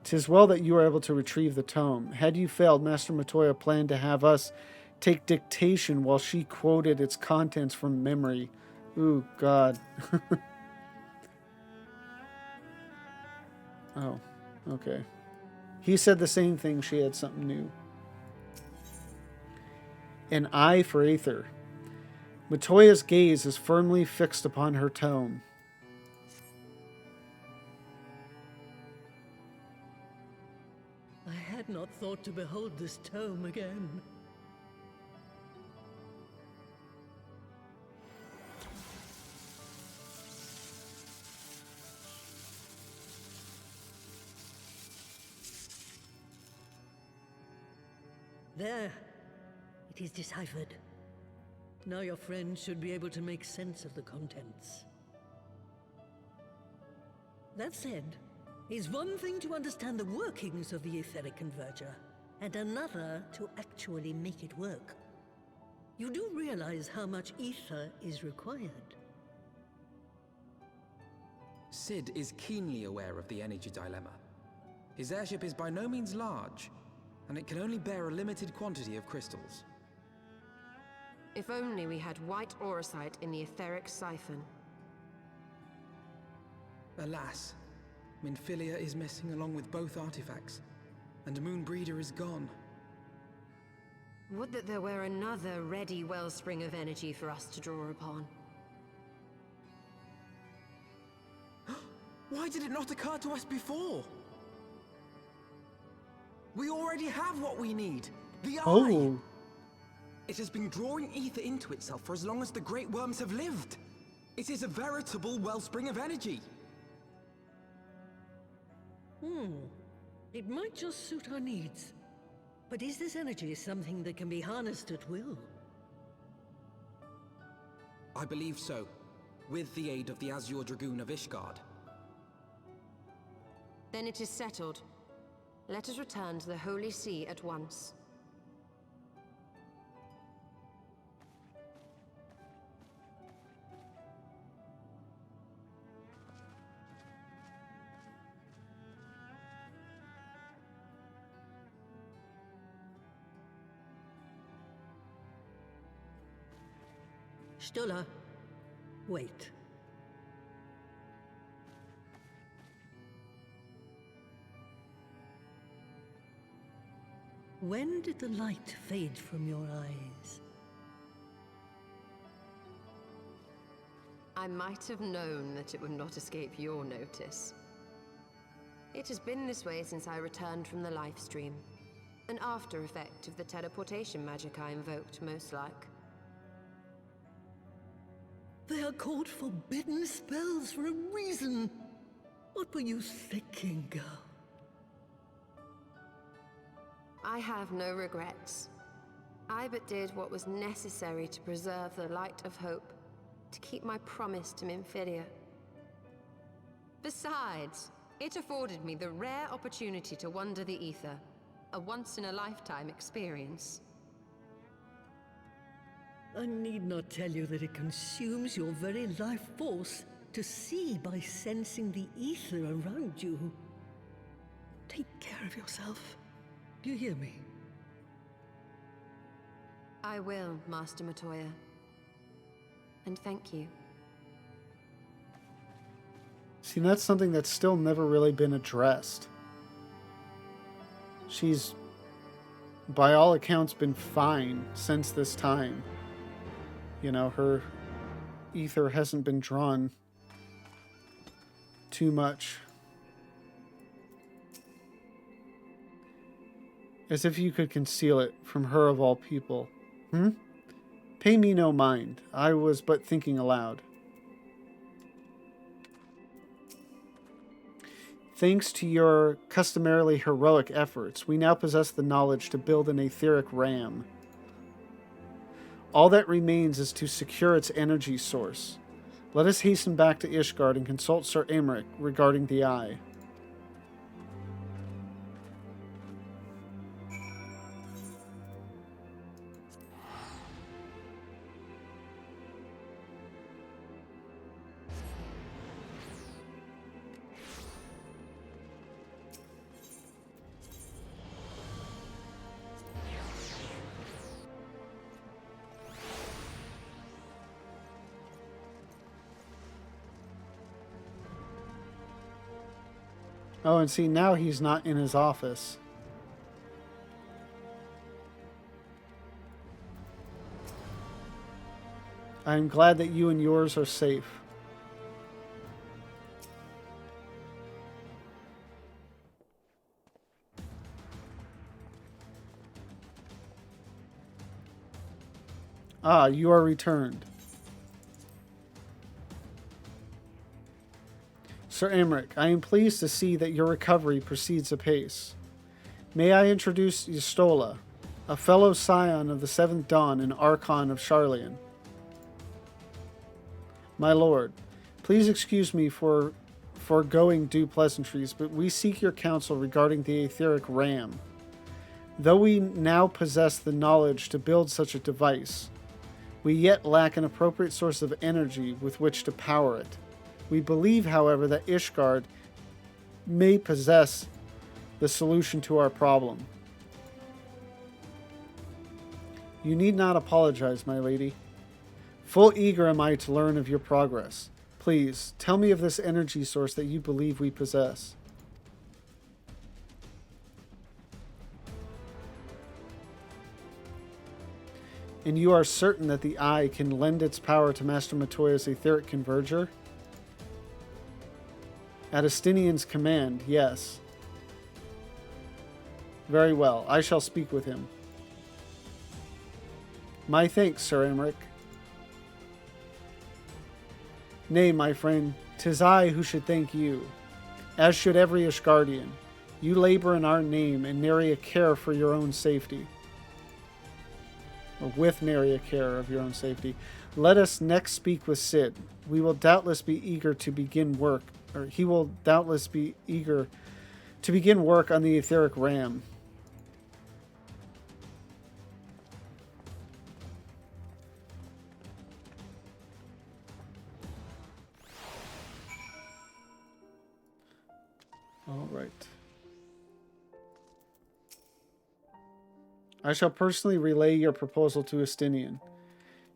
'Tis well that you are able to retrieve the tome. Had you failed, Master Matoya planned to have us take dictation while she quoted its contents from memory. Ooh, God. Oh, okay. He said the same thing. She had something new. An eye for Aether. Matoya's gaze is firmly fixed upon her tome. I had not thought to behold this tome again. There. It is deciphered. Now your friend should be able to make sense of the contents. That said, it's one thing to understand the workings of the etheric converger, and another to actually make it work. You do realize how much ether is required? Sid is keenly aware of the energy dilemma. His airship is by no means large, and it can only bear a limited quantity of crystals. If only we had white auracite in the etheric siphon. Alas, Minfilia is missing along with both artifacts, and Moonbreeder is gone. Would that there were another ready wellspring of energy for us to draw upon. Why did it not occur to us before? We already have what we need. The Eye! Oh. It has been drawing ether into itself for as long as the Great Worms have lived. It is a veritable wellspring of energy. It might just suit our needs. But is this energy something that can be harnessed at will? I believe so, with the aid of the Azure Dragoon of Ishgard. Then it is settled. Let us return to the Holy See at once. Stola, wait. When did the light fade from your eyes? I might have known that it would not escape your notice. It has been this way since I returned from the life stream. An after effect of the teleportation magic I invoked, most like. They are called forbidden spells for a reason. What were you thinking, girl? I have no regrets. I but did what was necessary to preserve the light of hope, to keep my promise to Minfilia. Besides, it afforded me the rare opportunity to wander the ether, a once-in-a-lifetime experience. I need not tell you that it consumes your very life force to see by sensing the ether around you. Take care of yourself. Do you hear me? I will, Master Matoya. And thank you. See, that's something that's still never really been addressed. She's, by all accounts, been fine since this time. You know, her ether hasn't been drawn too much. As if you could conceal it from her of all people. Pay me no mind. I was but thinking aloud. Thanks to your customarily heroic efforts, we now possess the knowledge to build an etheric ram. All that remains is to secure its energy source. Let us hasten back to Ishgard and consult Sir Aymeric regarding the Eye. Oh, and see, now he's not in his office. I'm glad that you and yours are safe. Ah, you are returned. Sir Emmerich, I am pleased to see that your recovery proceeds apace. May I introduce Yustola, a fellow scion of the Seventh Dawn and Archon of Charlian. My lord, please excuse me for foregoing due pleasantries, but we seek your counsel regarding the etheric ram. Though we now possess the knowledge to build such a device, we yet lack an appropriate source of energy with which to power it. We believe, however, that Ishgard may possess the solution to our problem. You need not apologize, my lady. Full eager am I to learn of your progress. Please, tell me of this energy source that you believe we possess. And you are certain that the Eye can lend its power to Master Matoya's etheric converger? At Astinian's command, yes. Very well, I shall speak with him. My thanks, Sir Emmerich. Nay, my friend, 'tis I who should thank you, as should every Ishgardian. You labor in our name and nary a care for your own safety. Or with nary a care of your own safety. Let us next speak with Cid. We will doubtless be eager to begin work, or he will doubtless be eager to begin work on the etheric ram. All right. I shall personally relay your proposal to Astinian.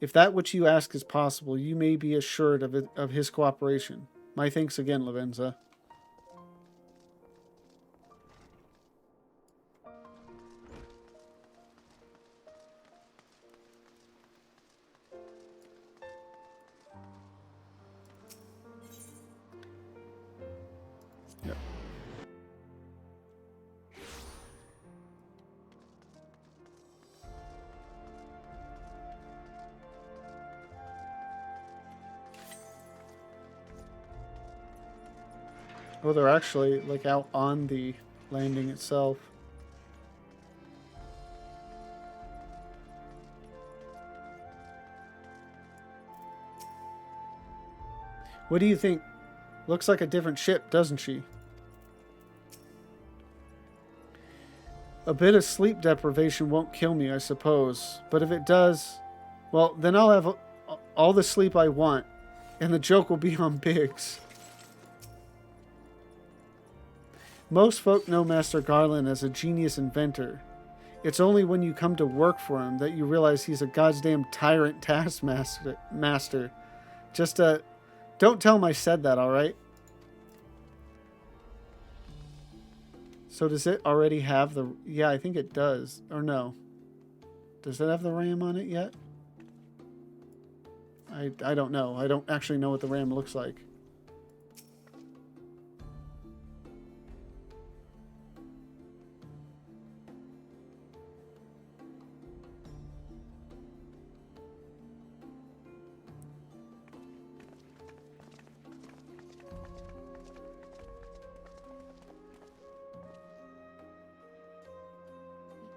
If that which you ask is possible, you may be assured of his cooperation. My thanks again, Lavenza. Yep. Oh, they're actually like out on the landing itself. What do you think? Looks like a different ship, doesn't she? A bit of sleep deprivation won't kill me, I suppose. But if it does, well, then I'll have all the sleep I want, and the joke will be on Biggs. Most folk know Master Garland as a genius inventor. It's only when you come to work for him that you realize he's a goddamn tyrant taskmaster. Just don't tell him I said that, alright? So does it already have the... Yeah, I think it does. Or no. Does it have the RAM on it yet? I don't know. I don't actually know what the RAM looks like.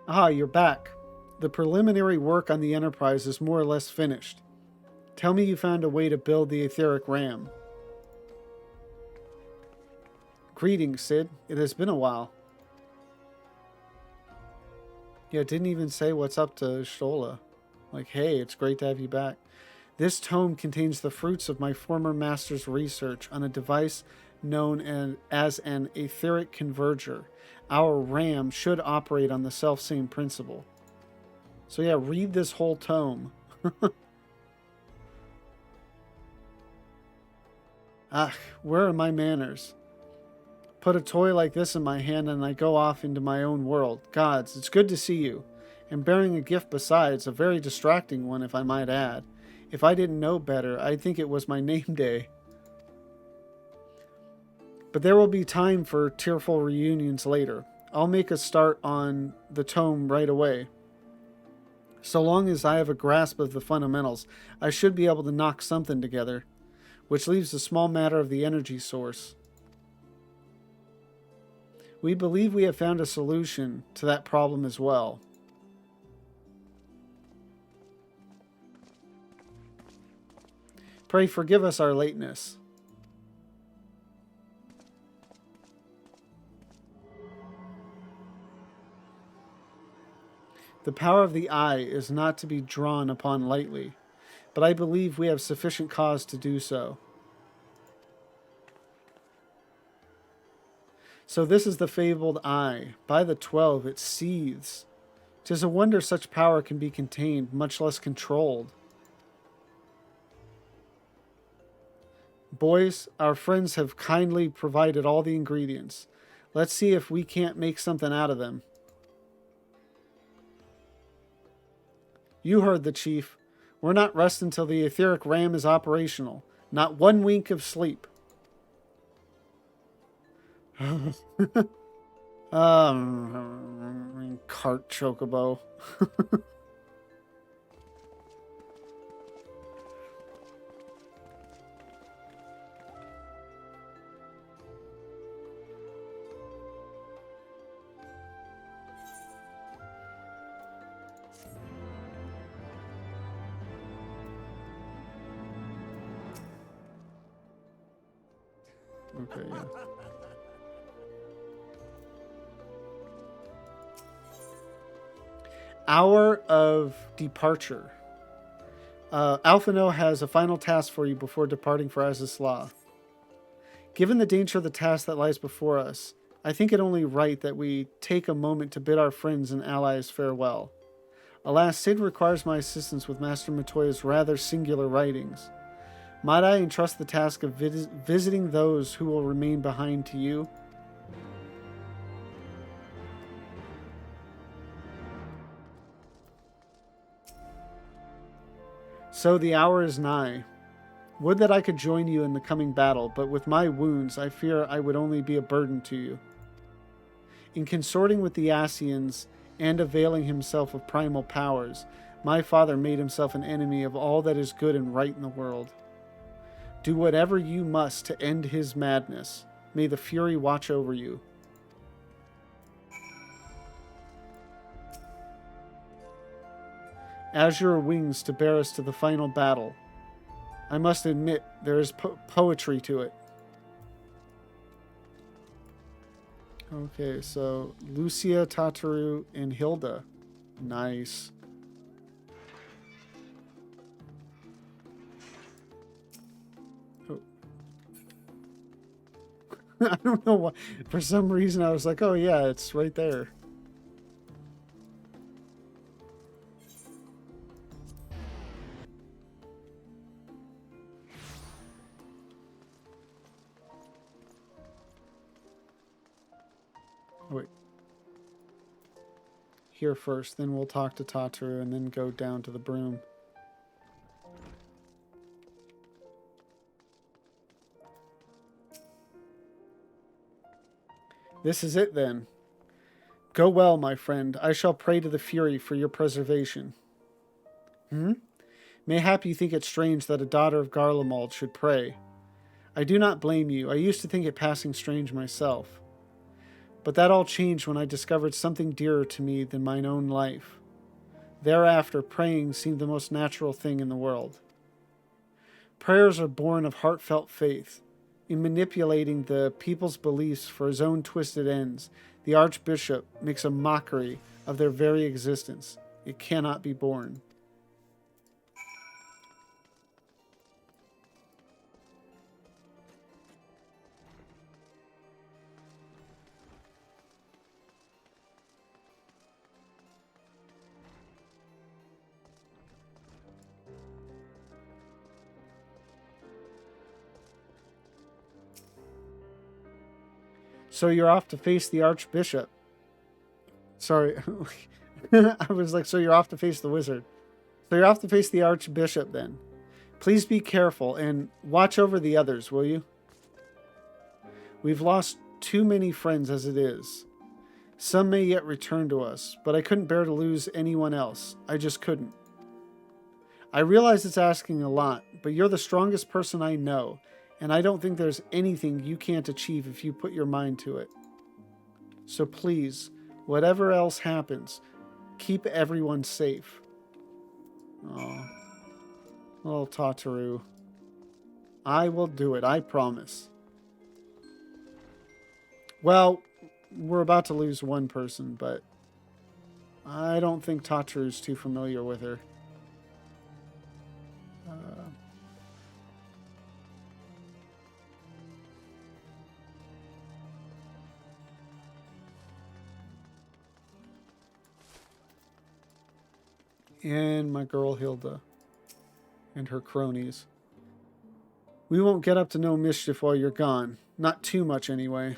Ah, you're back. The preliminary work on the Enterprise is more or less finished. Tell me you found a way to build the etheric ram. Greetings, Cid. It has been a while. Yeah, it didn't even say what's up to Stola. Like, hey, it's great to have you back. This tome contains the fruits of my former master's research on a device known as an etheric converger. Our RAM should operate on the self-same principle. So yeah, read this whole tome. Ah, where are my manners? put a toy like this in my hand and I go off into my own world. Gods, it's good to see you. And bearing a gift besides, a very distracting one if I might add. If I didn't know better, I'd think it was my name day. But there will be time for tearful reunions later. I'll make a start on the tome right away. So long as I have a grasp of the fundamentals, I should be able to knock something together, which leaves the small matter of the energy source. We believe we have found a solution to that problem as well. Pray forgive us our lateness. The power of the eye is not to be drawn upon lightly, but I believe we have sufficient cause to do so. So this is the fabled eye. By the 12, it seethes. 'Tis a wonder such power can be contained, much less controlled. Boys, our friends have kindly provided all the ingredients. Let's see if we can't make something out of them. You heard the chief. We're not resting till the etheric ram is operational. Not one wink of sleep. Cart chocobo. Okay, yeah. Hour of departure. Alphino has a final task for you before departing for Azizla. Given the danger of the task that lies before us, I think it only right that we take a moment to bid our friends and allies farewell. Alas, Sid requires my assistance with Master Matoya's rather singular writings. Might I entrust the task of visiting those who will remain behind to you? So the hour is nigh. Would that I could join you in the coming battle, but with my wounds I fear I would only be a burden to you. In consorting with the Asians and availing himself of primal powers, my father made himself an enemy of all that is good and right in the world. Do whatever you must to end his madness. May the Fury watch over you. Azure wings to bear us to the final battle. I must admit, there is poetry to it. Okay, so Lucia, Tataru, and Hilda. Nice. Oh. I don't know why. For some reason, I was like, oh yeah, it's right there. Wait. Here first, then we'll talk to Tataru and then go down to the broom. This is it then. Go well, my friend. I shall pray to the Fury for your preservation. Mayhap you think it strange that a daughter of Garlemald should pray. I do not blame you. I used to think it passing strange myself. But that all changed when I discovered something dearer to me than mine own life. Thereafter, praying seemed the most natural thing in the world. Prayers are born of heartfelt faith. In manipulating the people's beliefs for his own twisted ends, the Archbishop makes a mockery of their very existence. It cannot be borne. So you're off to face the Archbishop. Sorry. I was like, so you're off to face the wizard. So you're off to face the Archbishop then. Please be careful and watch over the others, will you? We've lost too many friends as it is. Some may yet return to us, but I couldn't bear to lose anyone else. I just couldn't. I realize it's asking a lot, but you're the strongest person I know, and I don't think there's anything you can't achieve if you put your mind to it. So please, whatever else happens, keep everyone safe. Oh, little Tataru. I will do it, I promise. Well, we're about to lose one person, but I don't think Tataru's too familiar with her. And my girl Hilda and her cronies. We won't get up to no mischief while you're gone. Not too much, anyway.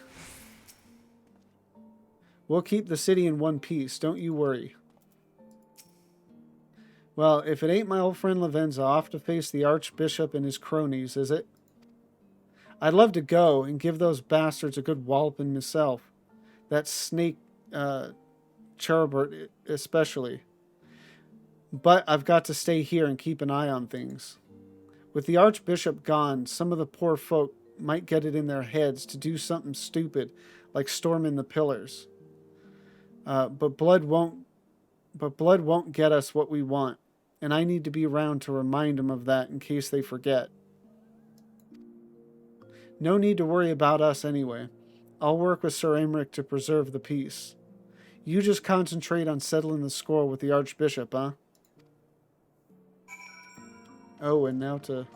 We'll keep the city in one piece, don't you worry. Well, if it ain't my old friend Lavenza off to face the Archbishop and his cronies, is it? I'd love to go and give those bastards a good walloping myself. That snake, Charibert especially. But I've got to stay here and keep an eye on things. With the Archbishop gone, some of the poor folk might get it in their heads to do something stupid, like storming the pillars. But blood won't get us what we want, and I need to be around to remind them of that in case they forget. No need to worry about us anyway. I'll work with Sir Aymeric to preserve the peace. You just concentrate on settling the score with the Archbishop, huh? Oh, and now to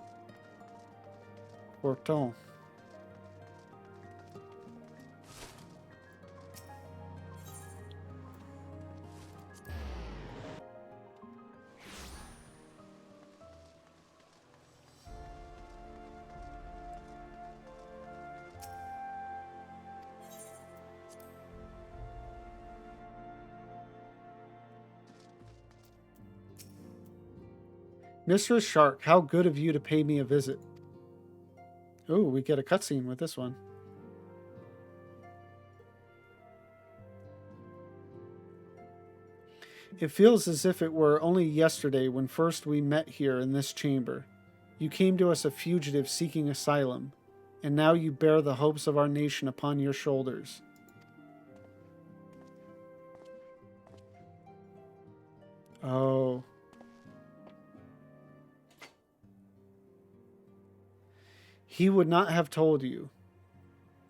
Horton. Mistress Shark, how good of you to pay me a visit. Oh, we get a cutscene with this one. It feels as if it were only yesterday when first we met here in this chamber. You came to us a fugitive seeking asylum, and now you bear the hopes of our nation upon your shoulders. Oh. He would not have told you,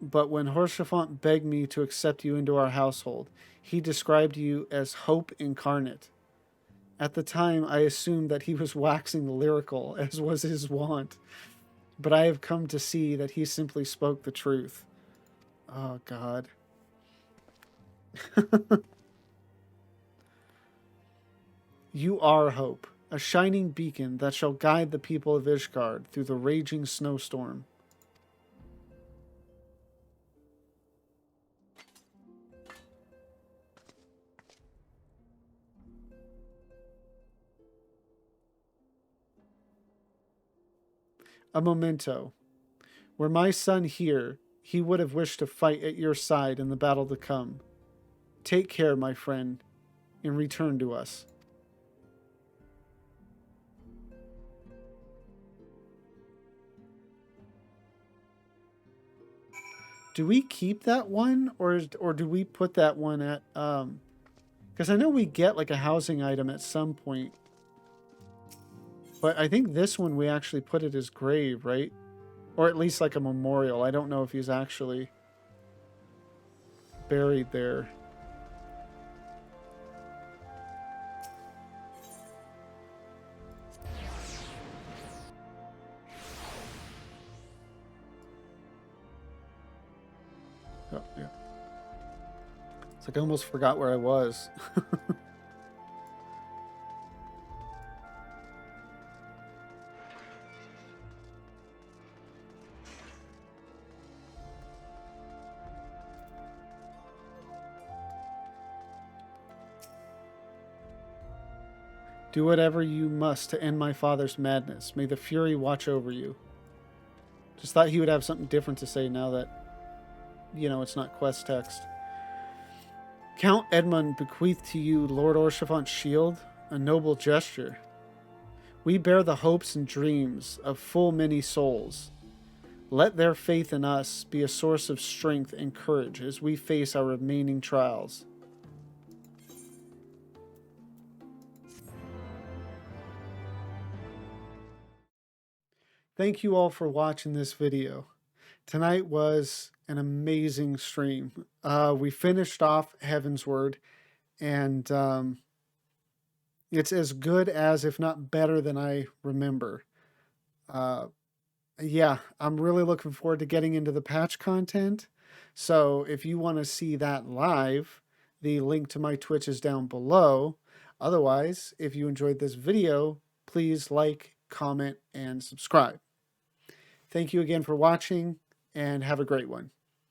but when Haurchefant begged me to accept you into our household, he described you as hope incarnate. At the time, I assumed that he was waxing lyrical, as was his wont, but I have come to see that he simply spoke the truth. Oh, God. You are hope, a shining beacon that shall guide the people of Ishgard through the raging snowstorm. A memento. Were my son here, he would have wished to fight at your side in the battle to come. Take care, my friend, and return to us. Do we keep that one, or do we put that one at, because I know we get like a housing item at some point. But I think this one we actually put at his grave, right? Or at least like a memorial. I don't know if he's actually buried there. Oh, yeah. It's like I almost forgot where I was. Do whatever you must to end my father's madness. May the Fury watch over you. Just thought he would have something different to say now that, you know, it's not quest text. Count Edmund bequeathed to you Lord Orshafant's shield, a noble gesture. We bear the hopes and dreams of full many souls. Let their faith in us be a source of strength and courage as we face our remaining trials. Thank you all for watching this video. Tonight was an amazing stream. We finished off Heaven's Word, and it's as good as, if not better than I remember. Yeah, I'm really looking forward to getting into the patch content. So if you want to see that live, the link to my Twitch is down below. Otherwise, if you enjoyed this video, please like, comment, and subscribe. Thank you again for watching, and have a great one.